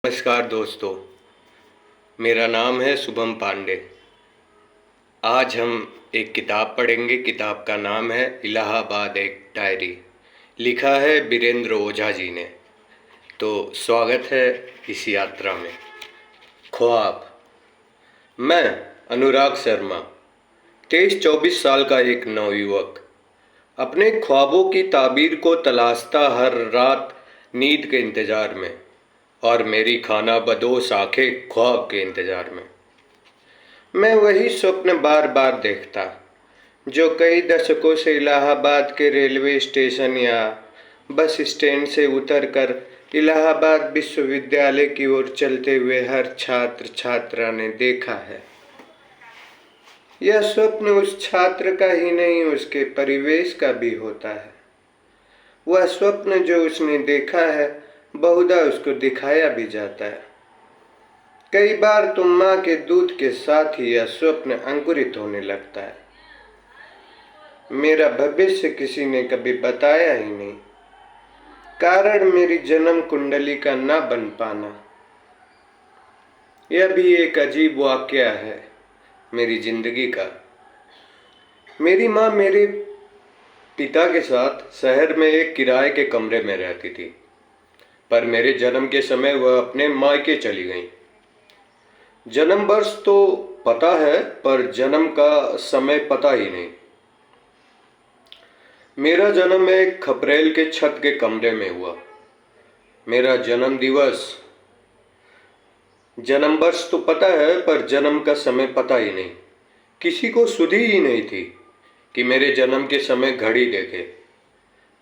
नमस्कार दोस्तों, मेरा नाम है शुभम पांडे। आज हम एक किताब पढ़ेंगे। किताब का नाम है इलाहाबाद एक डायरी। लिखा है बीरेंद्र ओझा जी ने। तो स्वागत है इस यात्रा में। ख्वाब। मैं अनुराग शर्मा, 23-24 साल का एक नवयुवक, अपने ख्वाबों की ताबीर को तलाशता हर रात नींद के इंतजार में, और मेरी खाना बदोश आंखें ख्वाब के इंतजार में। मैं वही स्वप्न बार बार देखता जो कई दशकों से इलाहाबाद के रेलवे स्टेशन या बस स्टैंड से उतरकर इलाहाबाद विश्वविद्यालय की ओर चलते हुए हर छात्र छात्रा ने देखा है। यह स्वप्न उस छात्र का ही नहीं, उसके परिवेश का भी होता है। वह स्वप्न जो उसने देखा है बहुधा उसको दिखाया भी जाता है। कई बार तो माँ के दूध के साथ ही यह स्वप्न अंकुरित होने लगता है। मेरा भविष्य किसी ने कभी बताया ही नहीं। कारण मेरी जन्म कुंडली का ना बन पाना। यह भी एक अजीब वाकया है मेरी जिंदगी का। मेरी माँ मेरे पिता के साथ शहर में एक किराए के कमरे में रहती थी, पर मेरे जन्म के समय वह अपने मायके चली गईं। जन्म वर्ष तो पता है, पर जन्म का समय पता ही नहीं। मेरा जन्म एक खपरेल के छत के कमरे में हुआ। मेरा जन्म दिवस, जन्म वर्ष तो पता है, पर जन्म का समय पता ही नहीं। किसी को सुधि ही नहीं थी कि मेरे जन्म के समय घड़ी देखे।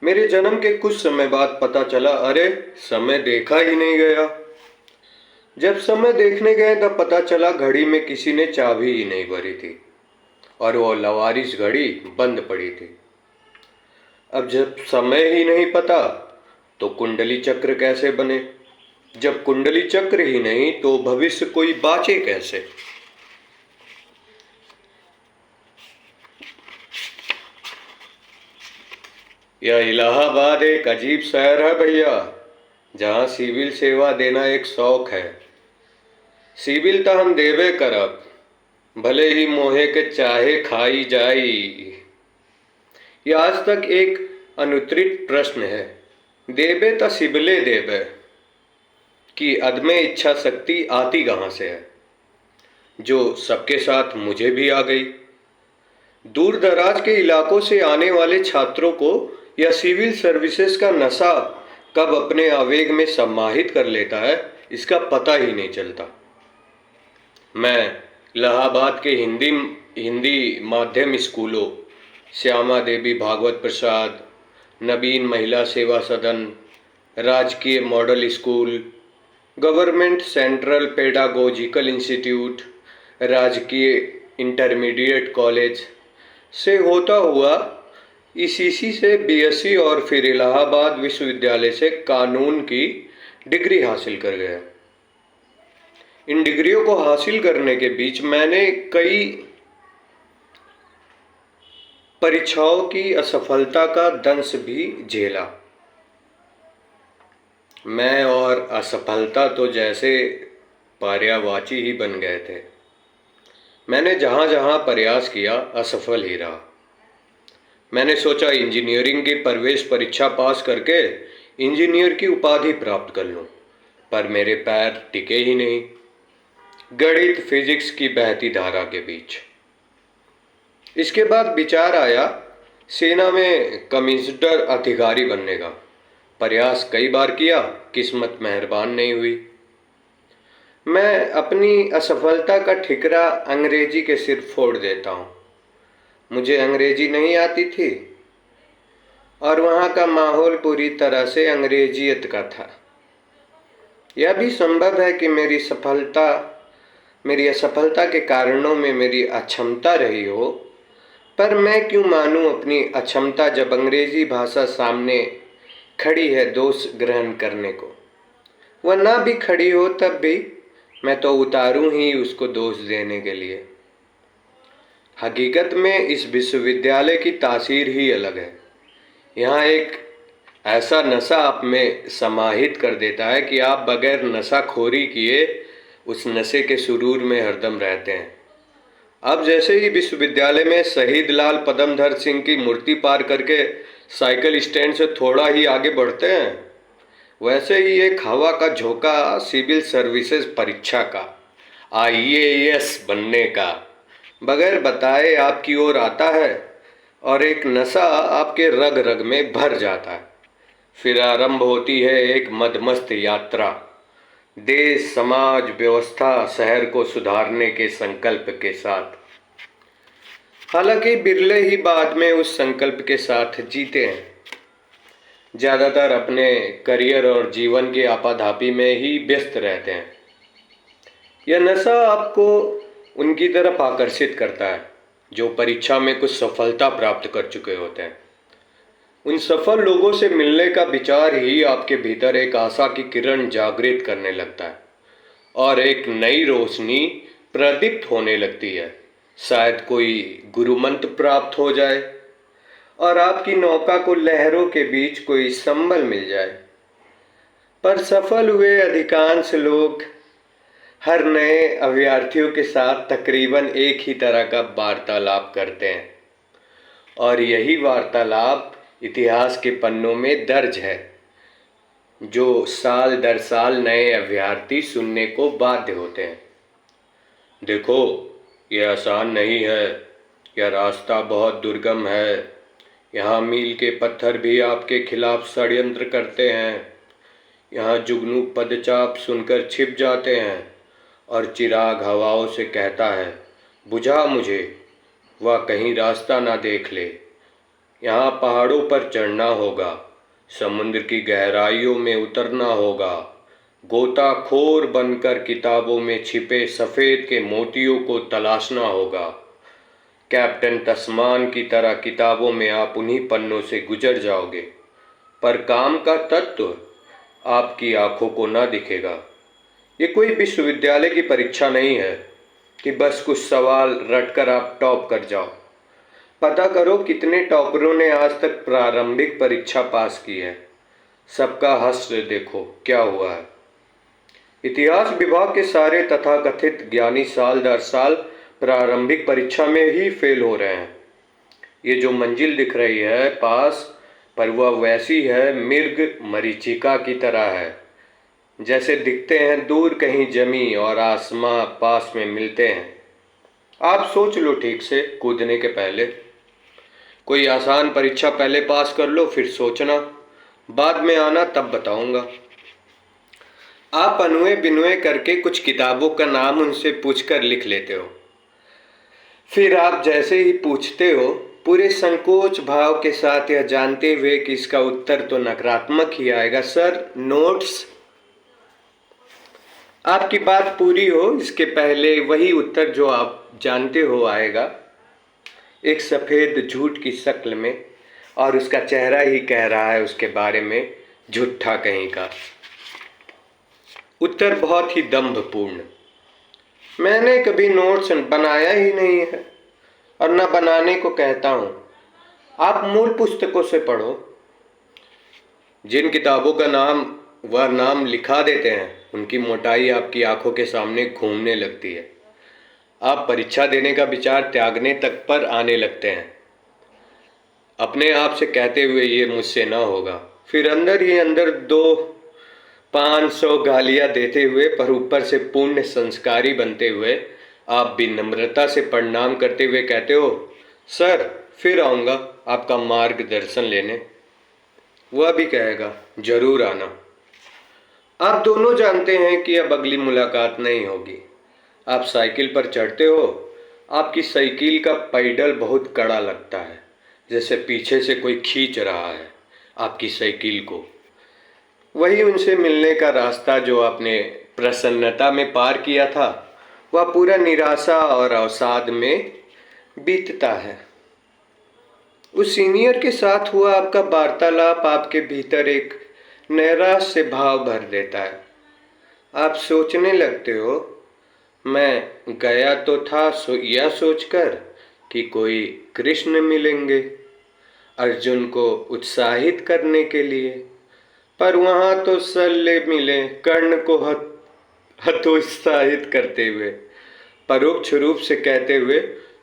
मेरे जन्म के कुछ समय बाद पता चला, अरे समय देखा ही नहीं गया। जब समय देखने गए तब पता चला घड़ी में किसी ने चाबी ही नहीं भरी थी और वो लवारिस घड़ी बंद पड़ी थी। अब जब समय ही नहीं पता तो कुंडली चक्र कैसे बने? जब कुंडली चक्र ही नहीं तो भविष्य कोई बाँचे कैसे? यह इलाहाबाद एक अजीब शहर है भैया, जहाँ सिविल सेवा देना एक शौक है। सिविल तो हम देवे करब, भले ही मोहे के चाहे खाई जाई। ये आज तक एक अनुत्तरित प्रश्न है। देवे तो सिविले देवे कि अदमे इच्छा शक्ति आती कहाँ से है, जो सबके साथ मुझे भी आ गई। दूर दराज के इलाकों से आने वाले छात्रों को यह सिविल सर्विसेज का नशा कब अपने आवेग में समाहित कर लेता है, इसका पता ही नहीं चलता। मैं इलाहाबाद के हिंदी माध्यम स्कूलों, श्यामा देवी भागवत प्रसाद, नवीन महिला सेवा सदन, राजकीय model school, government central pedagogical institute, राजकीय इंटरमीडिएट कॉलेज से होता हुआ ईसीसी से बीएससी और फिर इलाहाबाद विश्वविद्यालय से कानून की डिग्री हासिल कर गया। इन डिग्रियों को हासिल करने के बीच मैंने कई परीक्षाओं की असफलता का दंश भी झेला। मैं और असफलता तो जैसे पर्यायवाची ही बन गए थे। मैंने जहाँ जहाँ प्रयास किया असफल ही रहा। मैंने सोचा इंजीनियरिंग की प्रवेश परीक्षा पास करके इंजीनियर की उपाधि प्राप्त कर लूँ, पर मेरे पैर टिके ही नहीं गणित फिजिक्स की बहती धारा के बीच। इसके बाद विचार आया सेना में कमिश्नर अधिकारी बनने का। प्रयास कई बार किया, किस्मत मेहरबान नहीं हुई। मैं अपनी असफलता का ठिकरा अंग्रेजी के सिर फोड़ देता हूँ। मुझे अंग्रेजी नहीं आती थी और वहाँ का माहौल पूरी तरह से अंग्रेजियत का था। यह भी संभव है कि मेरी असफलता के कारणों में मेरी अक्षमता रही हो, पर मैं क्यों मानूं अपनी अक्षमता जब अंग्रेजी भाषा सामने खड़ी है दोष ग्रहण करने को। वह ना भी खड़ी हो तब भी मैं तो उतारूं ही उसको दोष देने के लिए। हकीकत में इस विश्वविद्यालय की तासीर ही अलग है। यहाँ एक ऐसा नशा आप में समाहित कर देता है कि आप बगैर नशाखोरी किए उस नशे के सुरूर में हरदम रहते हैं। अब जैसे ही विश्वविद्यालय में शहीद लाल पदमधर सिंह की मूर्ति पार करके साइकिल स्टैंड से थोड़ा ही आगे बढ़ते हैं, वैसे ही एक हवा का झोंका सिविल सर्विसेज परीक्षा का, आईएएस बनने का, बगैर बताए आपकी ओर आता है और एक नशा आपके रग रग में भर जाता है। फिर आरंभ होती है एक मदमस्त यात्रा, देश, समाज, व्यवस्था, शहर को सुधारने के संकल्प के साथ। हालांकि बिरले ही बाद में उस संकल्प के साथ जीते हैं। ज़्यादातर अपने करियर और जीवन की आपाधापी में ही व्यस्त रहते हैं। यह नशा आपको उनकी तरफ आकर्षित करता है जो परीक्षा में कुछ सफलता प्राप्त कर चुके होते हैं। उन सफल लोगों से मिलने का विचार ही आपके भीतर एक आशा की किरण जागृत करने लगता है और एक नई रोशनी प्रदीप्त होने लगती है। शायद कोई गुरु मंत्र प्राप्त हो जाए और आपकी नौका को लहरों के बीच कोई संबल मिल जाए। पर सफल हुए अधिकांश लोग हर नए अभ्यर्थियों के साथ तकरीबन एक ही तरह का वार्तालाप करते हैं और यही वार्तालाप इतिहास के पन्नों में दर्ज है, जो साल दर साल नए अभ्यर्थी सुनने को बाध्य होते हैं। देखो, यह आसान नहीं है, यह रास्ता बहुत दुर्गम है, यहाँ मील के पत्थर भी आपके खिलाफ षड्यंत्र करते हैं, यहाँ जुगनू पदचाप सुनकर छिप जाते हैं और चिराग हवाओं से कहता है, बुझा मुझे, वह कहीं रास्ता ना देख ले। यहाँ पहाड़ों पर चढ़ना होगा, समुद्र की गहराइयों में उतरना होगा, गोताखोर बनकर किताबों में छिपे सफ़ेद के मोतियों को तलाशना होगा। कैप्टन तस्मान की तरह किताबों में आप उन्हीं पन्नों से गुजर जाओगे, पर काम का तत्व आपकी आंखों को ना दिखेगा। ये कोई विश्वविद्यालय की परीक्षा नहीं है कि बस कुछ सवाल रटकर आप टॉप कर जाओ। पता करो कितने टॉपरों ने आज तक प्रारंभिक परीक्षा पास की है। सबका हश्र देखो क्या हुआ है। इतिहास विभाग के सारे तथाकथित ज्ञानी साल दर साल प्रारंभिक परीक्षा में ही फेल हो रहे हैं। ये जो मंजिल दिख रही है पास, पर वह वैसी है मृग मरीचिका की तरह है, जैसे दिखते हैं दूर कहीं जमी और आसमां पास में मिलते हैं। आप सोच लो ठीक से कूदने के पहले। कोई आसान परीक्षा पहले पास कर लो, फिर सोचना, बाद में आना तब बताऊंगा। आप अनुए बिनुए करके कुछ किताबों का नाम उनसे पूछकर लिख लेते हो। फिर आप जैसे ही पूछते हो, पूरे संकोच भाव के साथ यह जानते हुए कि इसका उत्तर तो नकारात्मक ही आएगा, सर नोट्स। आपकी बात पूरी हो इसके पहले वही उत्तर जो आप जानते हो आएगा, एक सफ़ेद झूठ की शक्ल में, और उसका चेहरा ही कह रहा है उसके बारे में झूठा कहीं का। उत्तर बहुत ही दंभपूर्ण, मैंने कभी नोट्स बनाया ही नहीं है और न बनाने को कहता हूँ। आप मूल पुस्तकों से पढ़ो। जिन किताबों का वह नाम लिखा देते हैं, उनकी मोटाई आपकी आंखों के सामने घूमने लगती है। आप परीक्षा देने का विचार त्यागने तक पर आने लगते हैं, अपने आप से कहते हुए ये मुझसे ना होगा। फिर अंदर ही अंदर 200-500 गालियाँ देते हुए, पर ऊपर से पूर्ण संस्कारी बनते हुए आप विनम्रता से प्रणाम करते हुए कहते हो, सर फिर आऊँगा आपका मार्गदर्शन लेने। वह भी कहेगा, जरूर आना। आप दोनों जानते हैं कि अब अगली मुलाकात नहीं होगी। आप साइकिल पर चढ़ते हो, आपकी साइकिल का पैडल बहुत कड़ा लगता है, जैसे पीछे से कोई खींच रहा है आपकी साइकिल को। वही उनसे मिलने का रास्ता जो आपने प्रसन्नता में पार किया था, वह पूरा निराशा और अवसाद में बीतता है। उस सीनियर के साथ हुआ आपका वार्तालाप आपके भीतर एक नैराश्य भाव भर देता है। आप सोचने लगते हो, मैं गया तो था यह सोचकर कि कोई कृष्ण मिलेंगे, अर्जुन को उत्साहित करने के लिए। पर वहां तो शल्य मिले कर्ण को हतोत्साहित करते हुए, परोक्ष रूप से कहते हुए,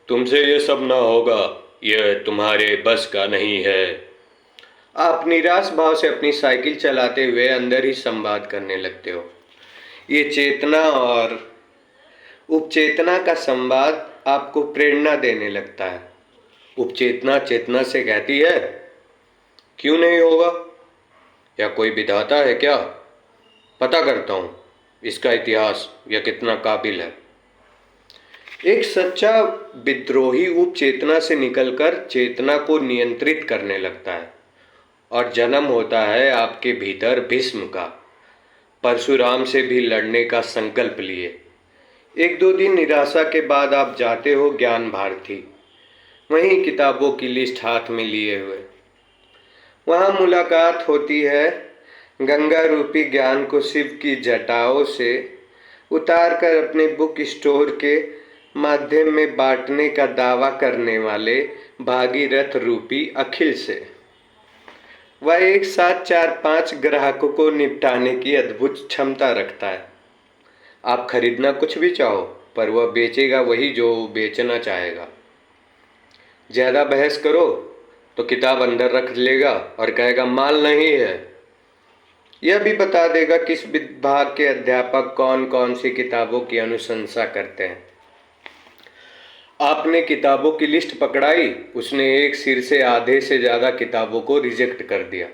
तुमसे ये सब ना होगा, यह तुम्हारे बस का नहीं है। आप निराश भाव से अपनी साइकिल चलाते हुए अंदर ही संवाद करने लगते हो। ये चेतना और उपचेतना का संवाद आपको प्रेरणा देने लगता है। उपचेतना चेतना से कहती है, क्यों नहीं होगा, या कोई विधाता है क्या, पता करता हूं इसका इतिहास, यह कितना काबिल है। एक सच्चा विद्रोही उपचेतना से निकलकर चेतना को नियंत्रित करने लगता है और जन्म होता है आपके भीतर भीष्म का, परशुराम से भी लड़ने का संकल्प लिए। एक दो दिन निराशा के बाद आप जाते हो ज्ञान भारती, वहीं किताबों की लिस्ट हाथ में लिए हुए। वहाँ मुलाकात होती है गंगा रूपी ज्ञान को शिव की जटाओं से उतार कर अपने बुक स्टोर के माध्यम में बांटने का दावा करने वाले भागीरथ रूपी अखिल से। वह एक साथ 4-5 ग्राहकों को निपटाने की अद्भुत क्षमता रखता है। आप खरीदना कुछ भी चाहो, पर वह बेचेगा वही जो बेचना चाहेगा। ज़्यादा बहस करो तो किताब अंदर रख लेगा और कहेगा माल नहीं है। यह भी बता देगा किस विभाग के अध्यापक कौन कौन सी किताबों की अनुशंसा करते हैं। आपने किताबों की लिस्ट पकड़ाई, उसने एक सिर से आधे से ज़्यादा किताबों को रिजेक्ट कर दिया।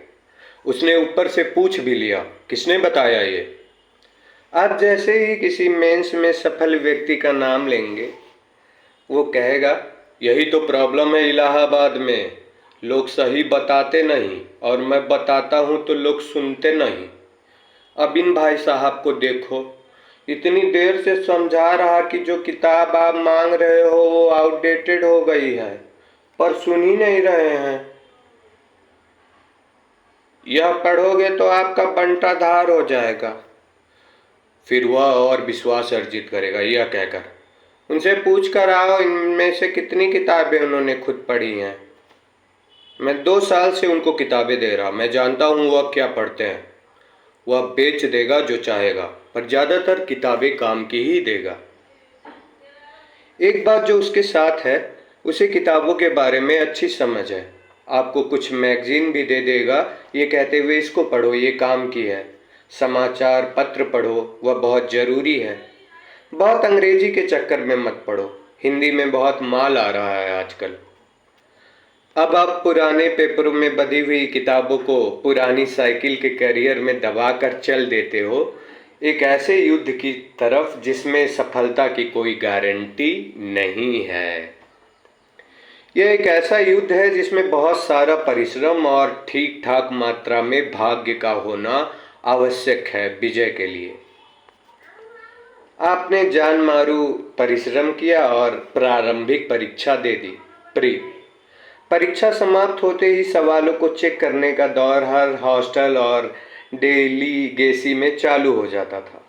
उसने ऊपर से पूछ भी लिया, किसने बताया ये। आप जैसे ही किसी मेंस में सफल व्यक्ति का नाम लेंगे, वो कहेगा, यही तो प्रॉब्लम है इलाहाबाद में, लोग सही बताते नहीं और मैं बताता हूँ तो लोग सुनते नहीं। अब इन भाई साहब को देखो, इतनी देर से समझा रहा कि जो किताब आप मांग रहे हो वो आउटडेटेड हो गई है, पर सुन ही नहीं रहे हैं। यह पढ़ोगे तो आपका बंटाधार हो जाएगा। फिर वह और विश्वास अर्जित करेगा यह कहकर, उनसे पूछ कर आओ इनमें से कितनी किताबें उन्होंने खुद पढ़ी हैं। मैं 2 साल से उनको किताबें दे रहा, मैं जानता हूँ वह क्या पढ़ते हैं। वह बेच देगा जो चाहेगा, पर ज़्यादातर किताबें काम की ही देगा। एक बात जो उसके साथ है, उसे किताबों के बारे में अच्छी समझ है। आपको कुछ मैगजीन भी दे देगा ये कहते हुए, इसको पढ़ो, ये काम की है। समाचार पत्र पढ़ो, वह बहुत ज़रूरी है। बहुत अंग्रेजी के चक्कर में मत पढ़ो, हिंदी में बहुत माल आ रहा है आजकल। अब आप पुराने पेपरों में बधी हुई किताबों को पुरानी साइकिल के कैरियर में दबाकर चल देते हो, एक ऐसे युद्ध की तरफ जिसमें सफलता की कोई गारंटी नहीं है। यह एक ऐसा युद्ध है जिसमें बहुत सारा परिश्रम और ठीक ठाक मात्रा में भाग्य का होना आवश्यक है विजय के लिए। आपने जान मारू परिश्रम किया और प्रारंभिक परीक्षा दे दी, प्री परीक्षा समाप्त होते ही सवालों को चेक करने का दौर हर हॉस्टल और डेलीगेसी में चालू हो जाता था।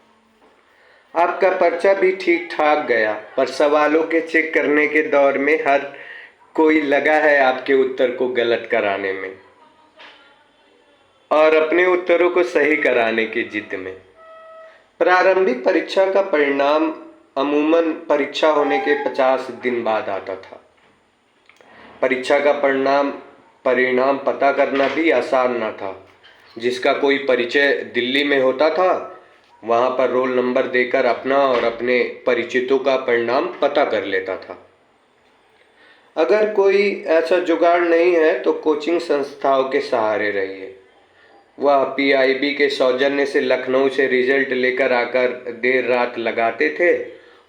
आपका पर्चा भी ठीक ठाक गया, पर सवालों के चेक करने के दौर में हर कोई लगा है आपके उत्तर को गलत कराने में और अपने उत्तरों को सही कराने की जिद में। प्रारंभिक परीक्षा का परिणाम अमूमन परीक्षा होने के 50 दिन बाद आता था। परीक्षा का परिणाम पता करना भी आसान न था। जिसका कोई परिचय दिल्ली में होता था, वहाँ पर रोल नंबर देकर अपना और अपने परिचितों का परिणाम पता कर लेता था। अगर कोई ऐसा जुगाड़ नहीं है तो कोचिंग संस्थाओं के सहारे रहिए। वह पीआईबी के सौजन्य से लखनऊ से रिजल्ट लेकर आकर देर रात लगाते थे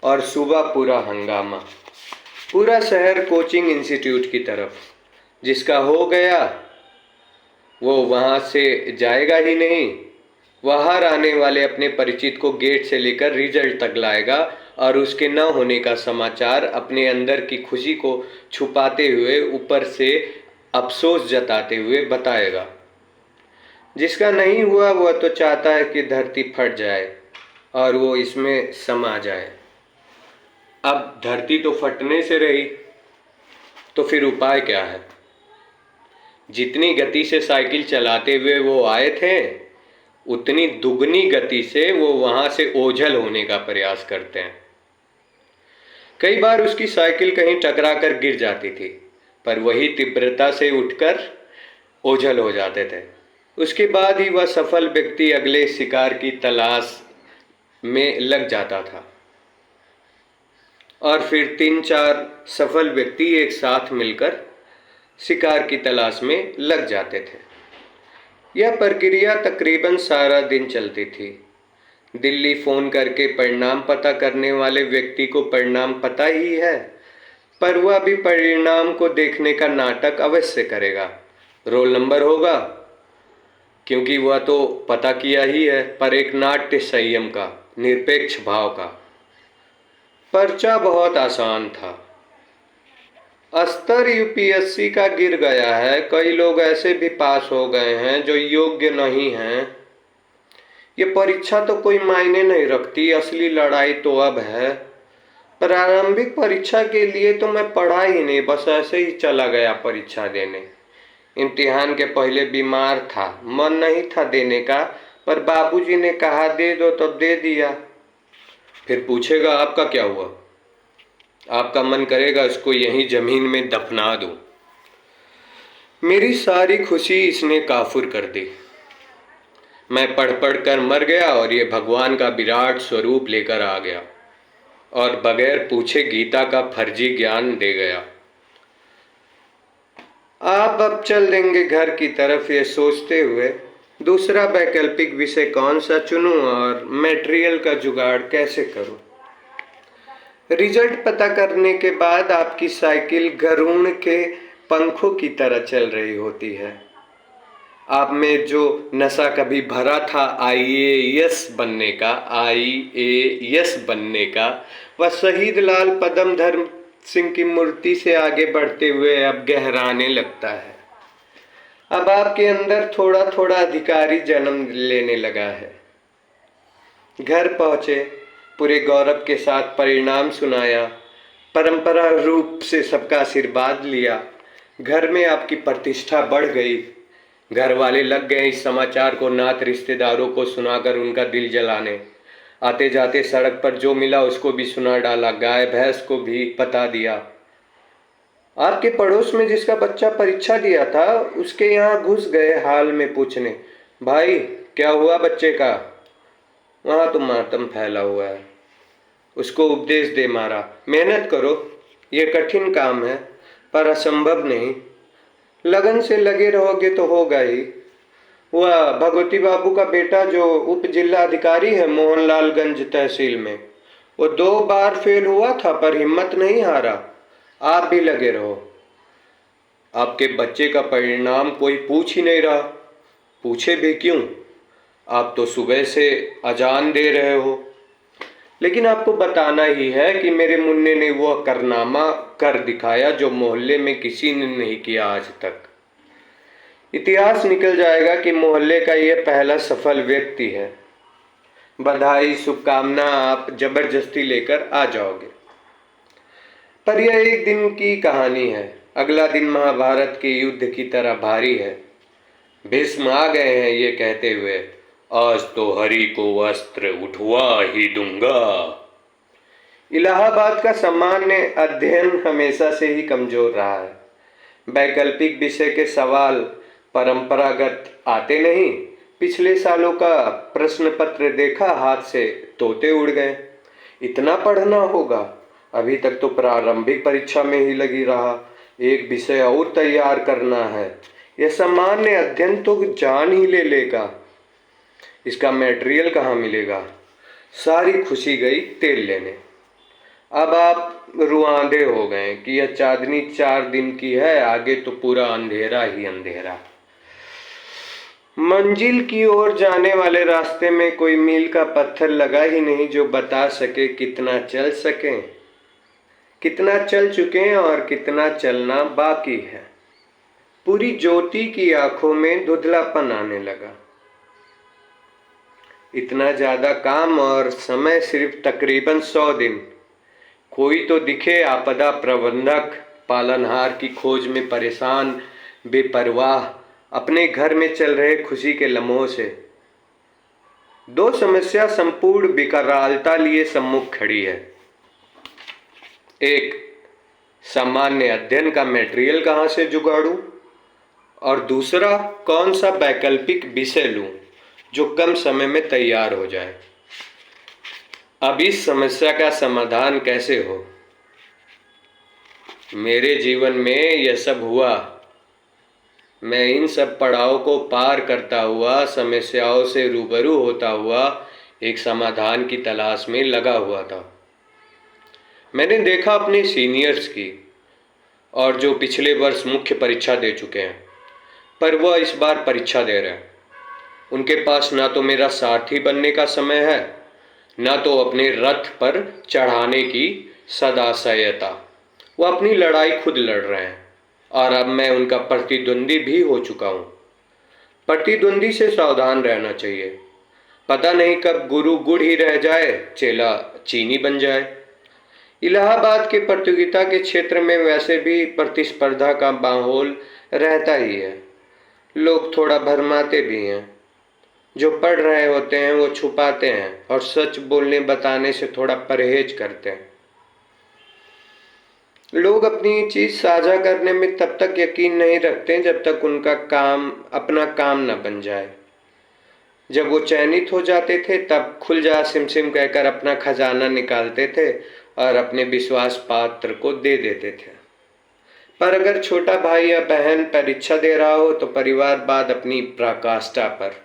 और सुबह पूरा हंगामा, पूरा शहर कोचिंग इंस्टीट्यूट की तरफ। जिसका हो गया वो वहाँ से जाएगा ही नहीं, वह हर आने वाले अपने परिचित को गेट से लेकर रिजल्ट तक लाएगा और उसके न होने का समाचार अपने अंदर की खुशी को छुपाते हुए ऊपर से अफसोस जताते हुए बताएगा। जिसका नहीं हुआ वह तो चाहता है कि धरती फट जाए और वो इसमें समा जाए। अब धरती तो फटने से रही, तो फिर उपाय क्या है? जितनी गति से साइकिल चलाते हुए वो आए थे, उतनी दुगनी गति से वो वहां से ओझल होने का प्रयास करते हैं। कई बार उसकी साइकिल कहीं टकरा कर गिर जाती थी, पर वही तीव्रता से उठकर ओझल हो जाते थे। उसके बाद ही वह सफल व्यक्ति अगले शिकार की तलाश में लग जाता था, और फिर 3-4 सफल व्यक्ति एक साथ मिलकर शिकार की तलाश में लग जाते थे। यह प्रक्रिया तकरीबन सारा दिन चलती थी। दिल्ली फोन करके परिणाम पता करने वाले व्यक्ति को परिणाम पता ही है, पर वह भी परिणाम को देखने का नाटक अवश्य करेगा। रोल नंबर होगा, क्योंकि वह तो पता किया ही है, पर एक नाट्य संयम का, निरपेक्ष भाव का। पर्चा बहुत आसान था। स्तर यूपीएससी का गिर गया है, कई लोग ऐसे भी पास हो गए हैं जो योग्य नहीं हैं। ये परीक्षा तो कोई मायने नहीं रखती, असली लड़ाई तो अब है। प्रारंभिक परीक्षा के लिए तो मैं पढ़ा ही नहीं, बस ऐसे ही चला गया परीक्षा देने। इम्तिहान के पहले बीमार था, मन नहीं था देने का, पर बाबूजी ने कहा दे दो तो दे दिया। फिर पूछेगा आपका क्या हुआ, आपका मन करेगा इसको यहीं जमीन में दफना दूं। मेरी सारी खुशी इसने काफुर कर दी। मैं पढ़ पढ़ कर मर गया और ये भगवान का विराट स्वरूप लेकर आ गया और बगैर पूछे गीता का फर्जी ज्ञान दे गया। आप अब चल देंगे घर की तरफ, ये सोचते हुए दूसरा वैकल्पिक विषय कौन सा चुनूं और मटेरियल का जुगाड़ कैसे करूं। रिजल्ट पता करने के बाद आपकी साइकिल गरुड़ के पंखों की तरह चल रही होती है। आप में जो नशा कभी भरा था आईएएस बनने का, वह शहीद लाल पदम धर्म सिंह की मूर्ति से आगे बढ़ते हुए अब गहराने लगता है। अब आपके अंदर थोड़ा थोड़ा अधिकारी जन्म लेने लगा है। घर पहुंचे, पूरे गौरव के साथ परिणाम सुनाया, परंपरा रूप से सबका आशीर्वाद लिया। घर में आपकी प्रतिष्ठा बढ़ गई। घर वाले लग गए इस समाचार को नात रिश्तेदारों को सुनाकर उनका दिल जलाने। आते जाते सड़क पर जो मिला उसको भी सुना डाला, गाय भैंस को भी बता दिया। आपके पड़ोस में जिसका बच्चा परीक्षा दिया था, उसके यहाँ घुस गए हाल में पूछने, भाई क्या हुआ बच्चे का। वहाँ तो मातम फैला हुआ है। उसको उपदेश दे मारा, मेहनत करो, ये कठिन काम है पर असंभव नहीं, लगन से लगे रहोगे तो होगा ही। वह भगवती बाबू का बेटा जो उप जिला अधिकारी है मोहनलालगंज तहसील में, वो 2 बार फेल हुआ था पर हिम्मत नहीं हारा। आप भी लगे रहो। आपके बच्चे का परिणाम कोई पूछ ही नहीं रहा। पूछे भी क्यों, आप तो सुबह से अजान दे रहे हो। लेकिन आपको बताना ही है कि मेरे मुन्ने ने वह कारनामा कर दिखाया जो मोहल्ले में किसी ने नहीं किया आज तक। इतिहास निकल जाएगा कि मोहल्ले का यह पहला सफल व्यक्ति है। बधाई, शुभकामना आप जबरदस्ती लेकर आ जाओगे। पर यह एक दिन की कहानी है। अगला दिन महाभारत के युद्ध की तरह भारी है। भीष्म आ गए हैं ये कहते हुए, आज तो हरि को वस्त्र उठवा ही दूंगा। इलाहाबाद का सामान्य अध्ययन हमेशा से ही कमजोर रहा है। वैकल्पिक विषय के सवाल परंपरागत आते नहीं। पिछले सालों का प्रश्न पत्र देखा, हाथ से तोते उड़ गए। इतना पढ़ना होगा, अभी तक तो प्रारंभिक परीक्षा में ही लगी रहा। एक विषय और तैयार करना है। यह सामान्य अध्ययन तो जान ही ले लेगा, इसका मटेरियल कहाँ मिलेगा। सारी खुशी गई तेल लेने। अब आप रुआंधे हो गए कि यह चांदनी 4 दिन की है, आगे तो पूरा अंधेरा ही अंधेरा। मंजिल की ओर जाने वाले रास्ते में कोई मील का पत्थर लगा ही नहीं जो बता सके कितना चल सके, कितना चल चुके हैं और कितना चलना बाकी है। पूरी ज्योति की आंखों में धुंधलापन आने लगा। इतना ज्यादा काम और समय सिर्फ तकरीबन 100 दिन। कोई तो दिखे आपदा प्रबंधक पालनहार की खोज में परेशान बेपरवाह अपने घर में चल रहे खुशी के लम्हों से। दो समस्या संपूर्ण विकरालता लिए सम्मुख खड़ी है। एक, सामान्य अध्ययन का मटेरियल कहाँ से जुगाड़ूं, और दूसरा, कौन सा वैकल्पिक विषय लूं जो कम समय में तैयार हो जाए। अब इस समस्या का समाधान कैसे हो? मेरे जीवन में यह सब हुआ। मैं इन सब पड़ाव को पार करता हुआ, समस्याओं से रूबरू होता हुआ एक समाधान की तलाश में लगा हुआ था। मैंने देखा अपने सीनियर्स की, और जो पिछले वर्ष मुख्य परीक्षा दे चुके हैं, पर वह इस बार परीक्षा दे रहे हैं। उनके पास ना तो मेरा सारथी बनने का समय है, ना तो अपने रथ पर चढ़ाने की सदाशयता। वो अपनी लड़ाई खुद लड़ रहे हैं, और अब मैं उनका प्रतिद्वंदी भी हो चुका हूँ। प्रतिद्वंदी से सावधान रहना चाहिए। पता नहीं कब गुरु गुड़ ही रह जाए, चेला चीनी बन जाए। इलाहाबाद के प्रतियोगिता के क्षेत्र में वैसे भी प्रतिस्पर्धा का माहौल रहता ही है। लोग थोड़ा भरमाते भी हैं। जो पढ़ रहे होते हैं वो छुपाते हैं और सच बोलने बताने से थोड़ा परहेज करते हैं। लोग अपनी चीज साझा करने में तब तक यकीन नहीं रखते जब तक उनका काम अपना काम न बन जाए। जब वो चयनित हो जाते थे तब खुल जा सिम सिम कहकर अपना खजाना निकालते थे और अपने विश्वास पात्र को दे देते थे। पर अगर छोटा भाई या बहन परीक्षा दे रहा हो तो परिवारवाद अपनी पराकाष्ठा पर।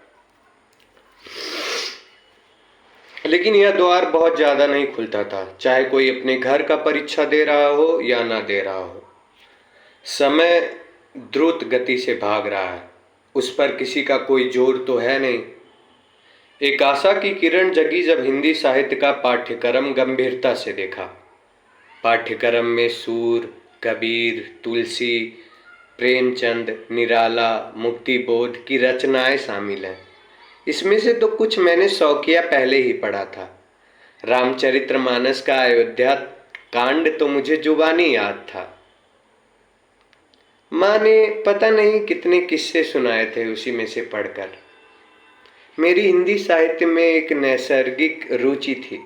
लेकिन यह द्वार बहुत ज्यादा नहीं खुलता था, चाहे कोई अपने घर का परीक्षा दे रहा हो या ना दे रहा हो। समय द्रुत गति से भाग रहा है, उस पर किसी का कोई जोर तो है नहीं। एक आशा की किरण जगी जब हिंदी साहित्य का पाठ्यक्रम गंभीरता से देखा। पाठ्यक्रम में सूर, कबीर, तुलसी, प्रेमचंद, निराला, मुक्तिबोध की रचनाएं शामिल हैं। इसमें से तो कुछ मैंने शौकिया पहले ही पढ़ा था। रामचरितमानस का अयोध्या कांड तो मुझे जुबानी याद था। माँ ने पता नहीं कितने किस्से सुनाए थे उसी में से पढ़कर। मेरी हिंदी साहित्य में एक नैसर्गिक रुचि थी।